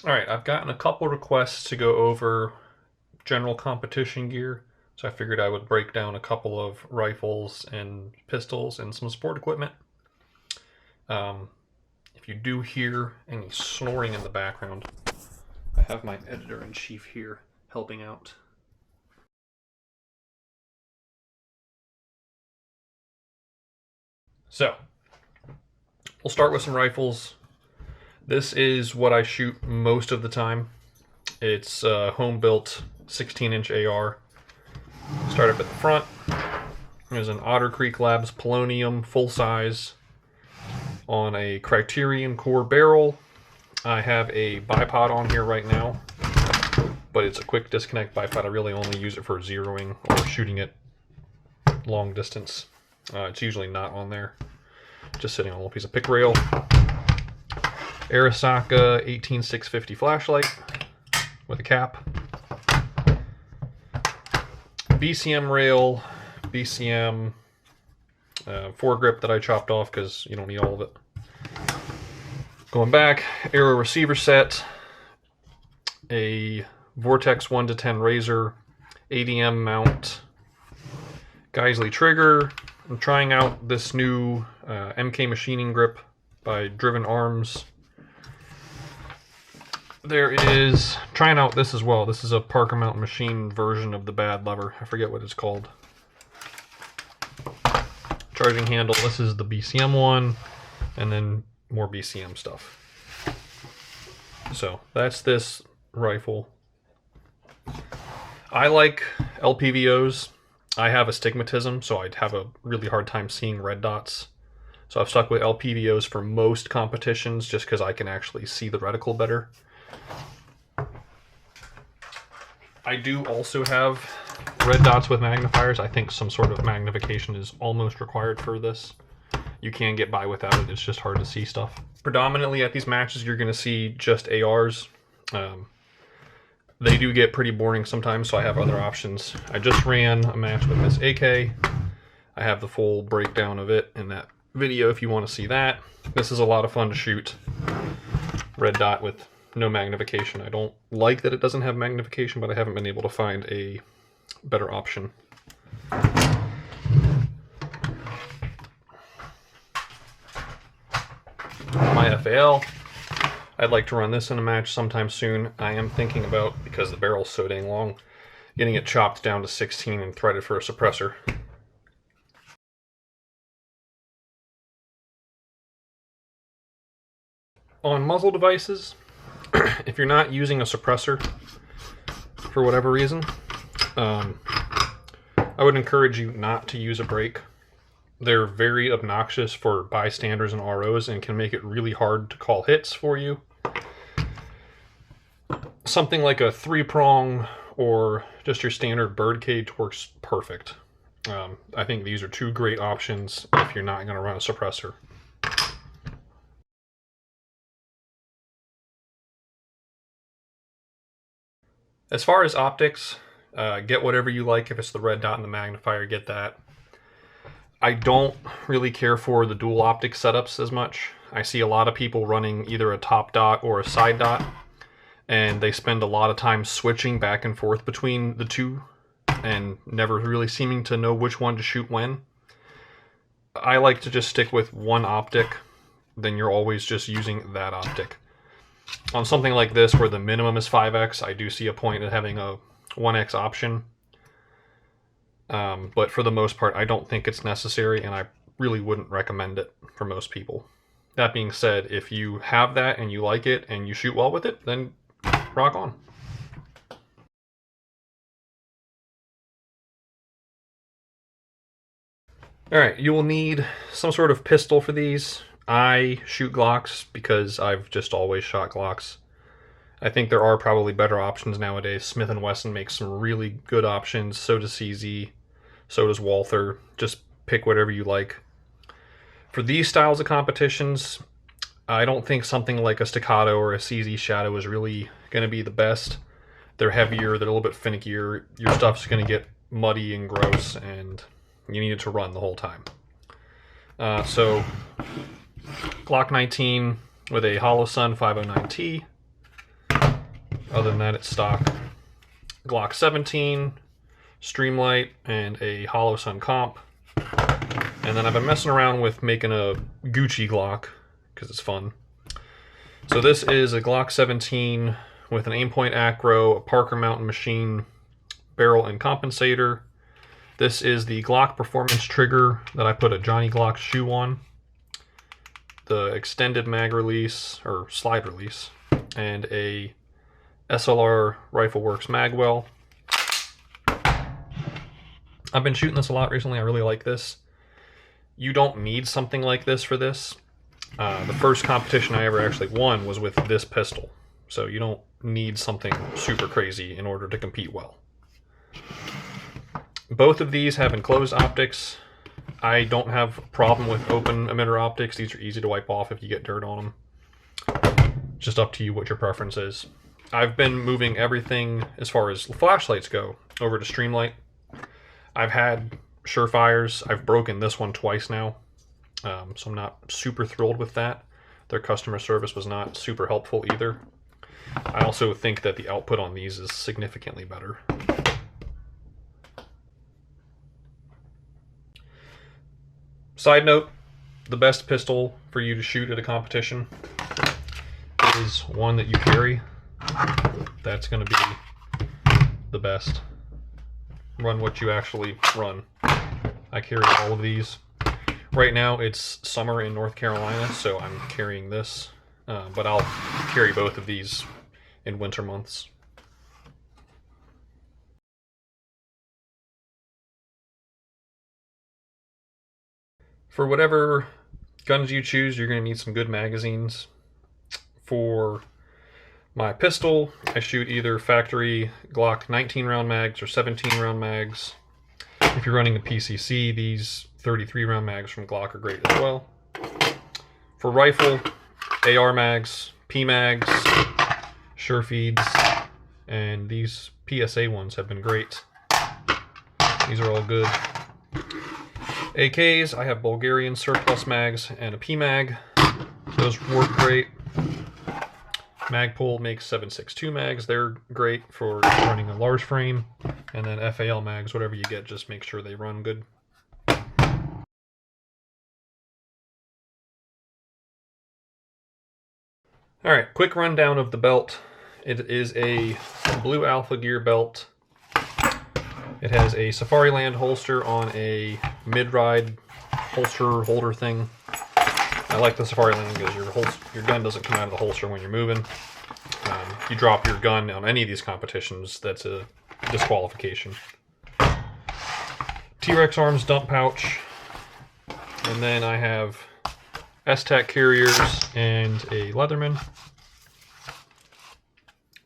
Alright, I've gotten a couple requests to go over general competition gear, so I figured I would break down a couple of rifles and pistols and some sport equipment. Um, if you do hear any snoring in the background, I have my editor-in-chief here helping out. So, we'll start with some rifles. This is what I shoot most of the time. It's a home-built 16-inch AR. Start up at the front. There's an Otter Creek Labs Polonium full size on a Criterion Core barrel. I have a bipod on here right now, but it's a quick disconnect bipod. I really only use it for zeroing or shooting it long distance. It's usually not on there, just sitting on a little piece of pick rail. Arisaka 18650 flashlight with a cap. BCM rail, BCM foregrip that I chopped off because you don't need all of it. Going back, arrow receiver set, a Vortex 1 to 10 razor, ADM mount, Geisley trigger. I'm trying out this new MK machining grip by Driven Arms. There is, trying out this as well. This is a Parker Mountain Machine version of the bad lever. I forget what it's called. Charging handle, this is the BCM one, and then more BCM stuff. So that's this rifle. I like LPVOs. I have astigmatism, so I'd have a really hard time seeing red dots. So I've stuck with LPVOs for most competitions just because I can actually see the reticle better. I do also have red dots with magnifiers. I think some sort of magnification is almost required for this. You can get by without it, it's just hard to see stuff. Predominantly at these matches you're going to see just ARs. They do get pretty boring sometimes, so I have other options. I just ran a match with this AK. I have the full breakdown of it in that video if you want to see that. This is a lot of fun to shoot. Red dot with no magnification. I don't like that it doesn't have magnification, but I haven't been able to find a better option. My FAL. I'd like to run this in a match sometime soon. I am thinking about, because the barrel's so dang long, getting it chopped down to 16 and threaded for a suppressor. On muzzle devices, if you're not using a suppressor for whatever reason, I would encourage you not to use a brake. They're very obnoxious for bystanders and ROs and can make it really hard to call hits for you. Something like a 3-prong or just your standard birdcage works perfect. I think these are two great options if you're not going to run a suppressor. As far as optics, get whatever you like. If it's the red dot and the magnifier, get that. I don't really care for the dual optic setups as much. I see a lot of people running either a top dot or a side dot, and they spend a lot of time switching back and forth between the two and never really seeming to know which one to shoot when. I like to just stick with one optic, then you're always just using that optic. On something like this where the minimum is 5x, I do see a point in having a 1x option. But for the most part, I don't think it's necessary, and I really wouldn't recommend it for most people. That being said, if you have that and you like it and you shoot well with it, then rock on. Alright, you will need some sort of pistol for these. I shoot Glocks because I've just always shot Glocks. I think there are probably better options nowadays. Smith & Wesson makes some really good options. So does CZ. So does Walther. Just pick whatever you like. For these styles of competitions, I don't think something like a Staccato or a CZ Shadow is really going to be the best. They're heavier, they're a little bit finickier. Your stuff's going to get muddy and gross, and you need it to run the whole time. So, Glock 19 with a Holosun 509T. Other than that, it's stock. Glock 17, Streamlight, and a Hollow Sun comp. And then I've been messing around with making a Gucci Glock because it's fun. So this is a Glock 17 with an Aimpoint Acro, a Parker Mountain Machine barrel and compensator. This is the Glock Performance trigger that I put a Johnny Glock shoe on. The extended mag release, or slide release, and a SLR Rifle Works magwell. I've been shooting this a lot recently. I really like this. You don't need something like this for this. The first competition I ever actually won was with this pistol. So you don't need something super crazy in order to compete well. Both of these have enclosed optics. I don't have a problem with open emitter optics. These are easy to wipe off if you get dirt on them. Just up to you what your preference is. I've been moving everything as far as flashlights go over to Streamlight. I've had Surefires. I've broken this one twice now, so I'm not super thrilled with that. Their customer service was not super helpful either. I also think that the output on these is significantly better. Side note, the best pistol for you to shoot at a competition is one that you carry. That's going to be the best. Run what you actually run. I carry all of these. Right now it's summer in North Carolina, so I'm carrying this, but I'll carry both of these in winter months. For whatever guns you choose, you're going to need some good magazines. For my pistol, I shoot either factory Glock 19 round mags or 17 round mags. If you're running the PCC, these 33 round mags from Glock are great as well. For rifle, AR mags, P mags, Sure Feeds, and these PSA ones have been great. These are all good. AKs, I have Bulgarian surplus mags and a P mag. Those work great. Magpul makes 7.62 mags. They're great for running a large frame. And then FAL mags, whatever you get, just make sure they run good. Alright, quick rundown of the belt. It is a Blue Alpha Gear belt. It has a Safariland holster on a mid-ride holster holder thing. I like the Safariland because your gun doesn't come out of the holster when you're moving. If you drop your gun on any of these competitions, that's a disqualification. T-Rex Arms dump pouch. And then I have S-Tac carriers and a Leatherman.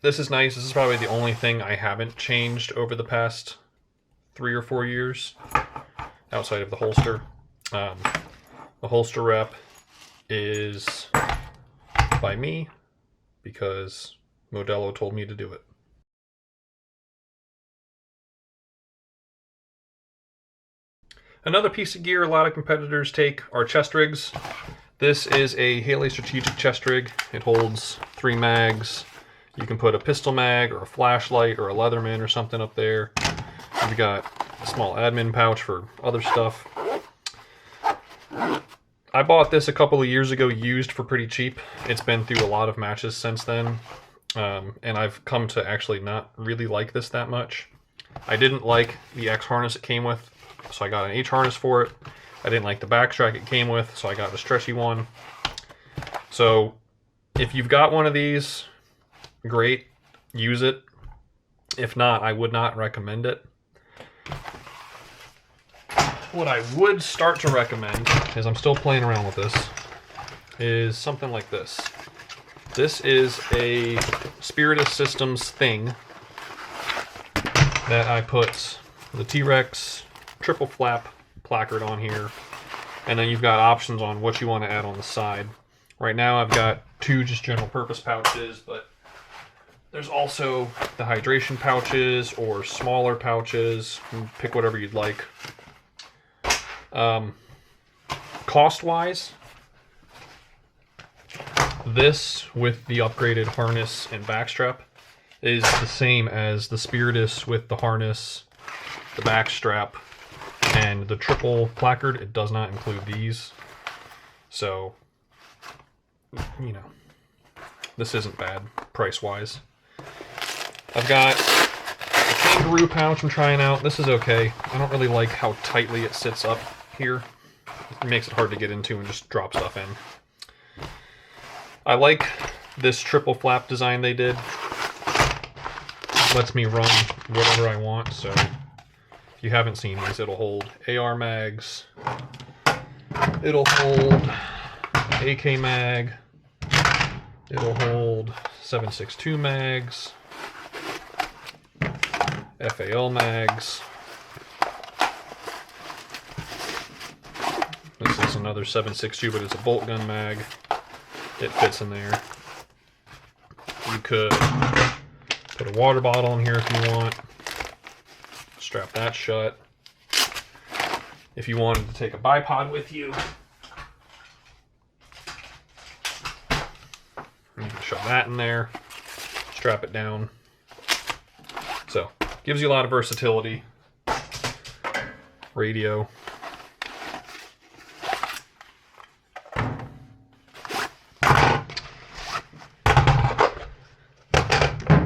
This is nice. This is probably the only thing I haven't changed over the past 3 or 4 years outside of the holster. The holster wrap is by me because Modelo told me to do it. Another piece of gear a lot of competitors take are chest rigs. This is a Haley Strategic chest rig. It holds 3 mags. You can put a pistol mag or a flashlight or a Leatherman or something up there. We've got a small admin pouch for other stuff. I bought this a couple of years ago used for pretty cheap. It's been through a lot of matches since then. And I've come to actually not really like this that much. I didn't like the X harness it came with, so I got an H harness for it. I didn't like the backstrap it came with, so I got the stretchy one. So if you've got one of these, great, use it. If not, I would not recommend it. What I would start to recommend, as I'm still playing around with this, is something like this. This is a Spiritus Systems thing that I put the T-Rex triple flap placard on here, and then you've got options on what you want to add on the side. Right now I've got 2 just general purpose pouches, but there's also the hydration pouches or smaller pouches. You can pick whatever you'd like. Cost-wise, this with the upgraded harness and backstrap is the same as the Spiritus with the harness, the back strap, and the triple placard. It does not include these. So, you know, this isn't bad price-wise. I've got a kangaroo pouch I'm trying out. This is okay. I don't really like how tightly it sits up here. It makes it hard to get into and just drop stuff in. I like this triple flap design they did. It lets me run whatever I want, so if you haven't seen these, it'll hold AR mags, it'll hold AK mag, it'll hold 7.62 mags, FAL mags. This is another 7.62, but it's a bolt gun mag. It fits in there. You could put a water bottle in here if you want. Strap that shut. If you wanted to take a bipod with you, you can shove that in there, strap it down. So, gives you a lot of versatility. Radio.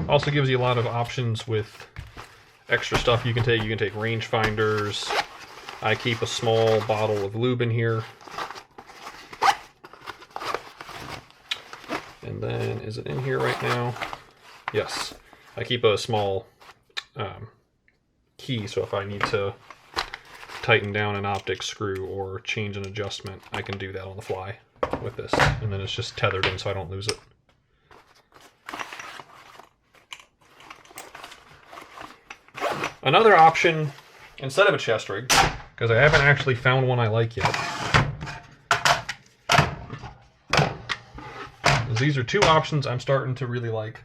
Also gives you a lot of options with extra stuff you can take. You can take range finders. I keep a small bottle of lube in here. And then, is it in here right now? Yes. I keep a small key, so if I need to tighten down an optic screw or change an adjustment, I can do that on the fly with this. And then it's just tethered in so I don't lose it. Another option, instead of a chest rig, because I haven't actually found one I like yet, is these are two options I'm starting to really like.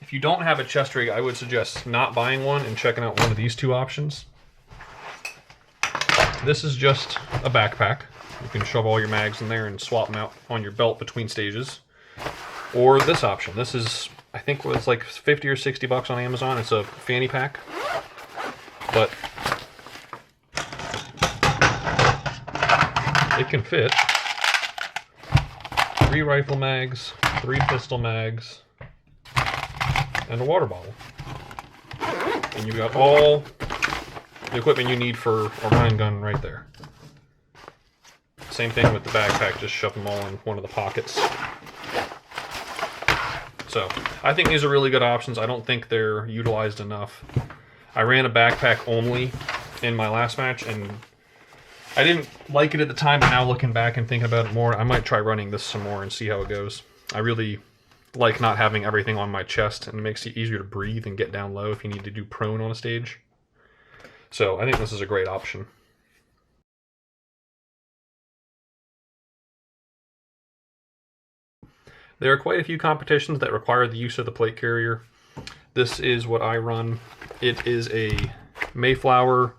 If you don't have a chest rig, I would suggest not buying one and checking out one of these two options. This is just a backpack. You can shove all your mags in there and swap them out on your belt between stages. Or this option. This is, I think it was like 50 or 60 bucks on Amazon. It's a fanny pack. But it can fit 3 rifle mags, 3 pistol mags, and a water bottle. And you've got all the equipment you need for a running gun right there. Same thing with the backpack, just shove them all in one of the pockets. So, I think these are really good options. I don't think they're utilized enough. I ran a backpack only in my last match, and I didn't like it at the time, but now looking back and thinking about it more, I might try running this some more and see how it goes. I really like not having everything on my chest, and it makes it easier to breathe and get down low if you need to do prone on a stage. So, I think this is a great option. There are quite a few competitions that require the use of the plate carrier. This is what I run. It is a Mayflower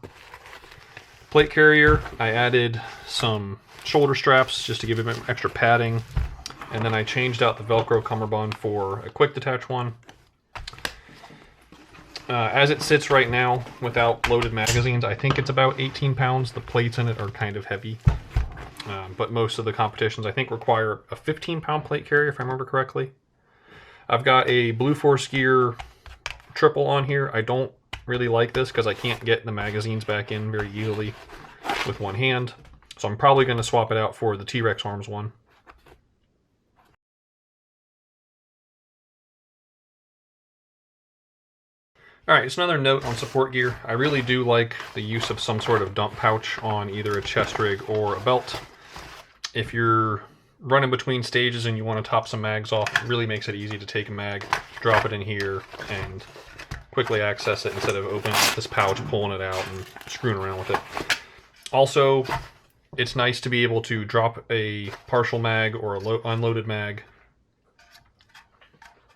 plate carrier. I added some shoulder straps just to give it extra padding. And then I changed out the Velcro cummerbund for a quick detach one. As it sits right now, without loaded magazines, I think it's about 18 pounds. The plates in it are kind of heavy. But most of the competitions, I think, require a 15-pound plate carrier, if I remember correctly. I've got a Blue Force Gear triple on here. I don't really like this because I can't get the magazines back in very easily with one hand. So I'm probably going to swap it out for the T-Rex Arms one. Alright, just another note on support gear. I really do like the use of some sort of dump pouch on either a chest rig or a belt. If you're running between stages and you want to top some mags off, it really makes it easy to take a mag, drop it in here, and quickly access it instead of opening up this pouch, pulling it out, and screwing around with it. Also, it's nice to be able to drop a partial mag or a unloaded mag,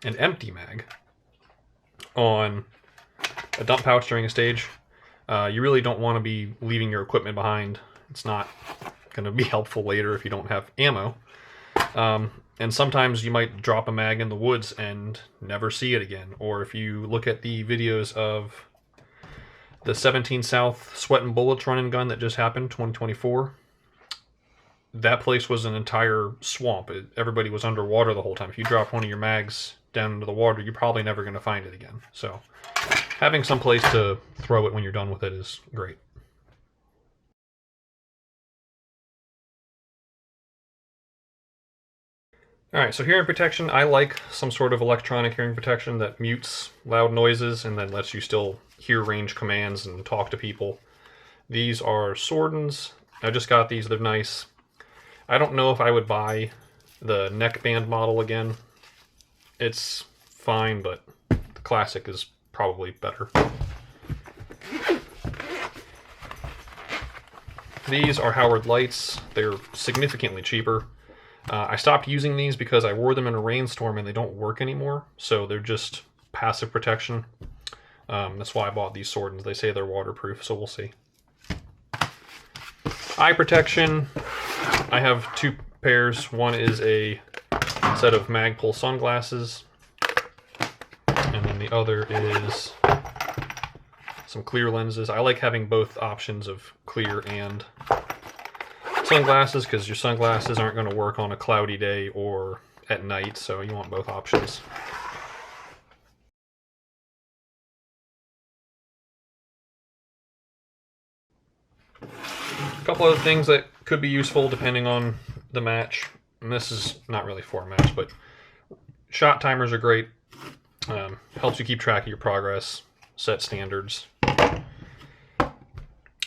an empty mag, on a dump pouch during a stage. You really don't want to be leaving your equipment behind. It's not going to be helpful later if you don't have ammo. And sometimes you might drop a mag in the woods and never see it again. Or if you look at the videos of the 17 South Sweat and Bullets run and gun that just happened, 2024, that place was an entire swamp. Everybody was underwater the whole time. If you drop one of your mags down into the water, you're probably never going to find it again. So having some place to throw it when you're done with it is great. Alright, so hearing protection, I like some sort of electronic hearing protection that mutes loud noises and then lets you still hear range commands and talk to people. These are Swordens. I just got these, they're nice. I don't know if I would buy the neckband model again. It's fine, but the classic is probably better. These are Howard Lights. They're significantly cheaper. I stopped using these because I wore them in a rainstorm and they don't work anymore, so they're just passive protection. That's why I bought these Swordens. They say they're waterproof, so we'll see. Eye protection, I have two pairs. One is a set of Magpul sunglasses, and then the other is some clear lenses. I like having both options of clear and sunglasses because your sunglasses aren't going to work on a cloudy day or at night, so you want both options. A couple other things that could be useful depending on the match, and this is not really for a match, but shot timers are great. Helps you keep track of your progress, set standards.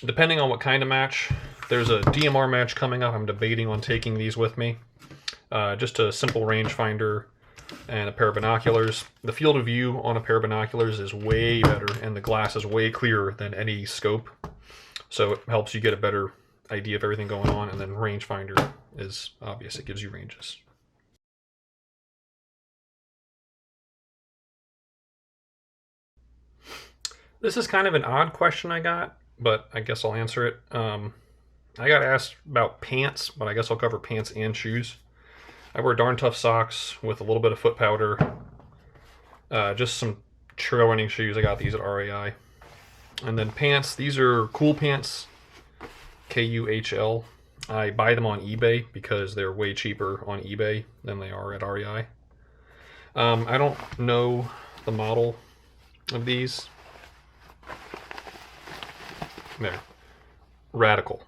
Depending on what kind of match, there's a DMR match coming up. I'm debating on taking these with me. Just a simple rangefinder and a pair of binoculars. The field of view on a pair of binoculars is way better, and the glass is way clearer than any scope. So it helps you get a better idea of everything going on, and then rangefinder is obvious. It gives you ranges. This is kind of an odd question I got, but I guess I'll answer it. I got asked about pants, but I guess I'll cover pants and shoes. I wear darn tough socks with a little bit of foot powder. Just some trail running shoes. I got these at RAI. And then pants. These are Cool Pants, KUHL. I buy them on eBay because they're way cheaper on eBay than they are at REI. I don't know the model of these. There. Radical.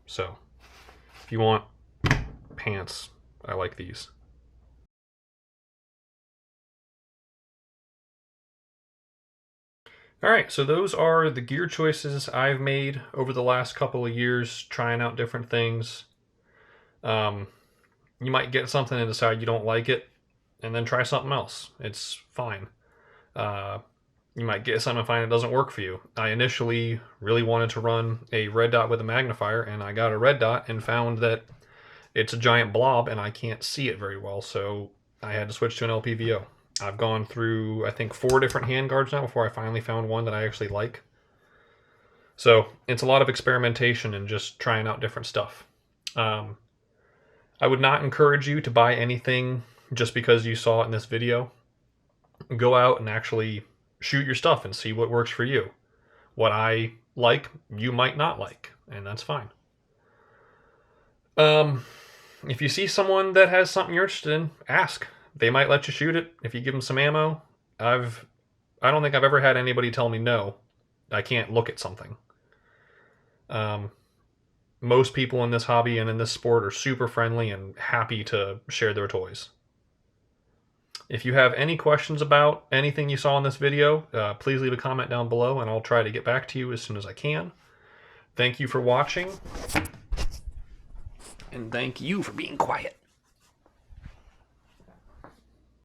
So, if you want pants, I like these. Alright, so those are the gear choices I've made over the last couple of years, trying out different things. You might get something and decide you don't like it, and then try something else. It's fine. You might get something and find it doesn't work for you. I initially really wanted to run a red dot with a magnifier, and I got a red dot and found that it's a giant blob and I can't see it very well, so I had to switch to an LPVO. I've gone through, I think, 4 different handguards now before I finally found one that I actually like. So it's a lot of experimentation and just trying out different stuff. I would not encourage you to buy anything just because you saw it in this video. Go out and actually shoot your stuff and see what works for you. What I like, you might not like, and that's fine. If you see someone that has something you're interested in, ask. They might let you shoot it if you give them some ammo. I don't think I've ever had anybody tell me no, I can't look at something. Most people in this hobby and in this sport are super friendly and happy to share their toys. If you have any questions about anything you saw in this video, please leave a comment down below and I'll try to get back to you as soon as I can. Thank you for watching. And thank you for being quiet.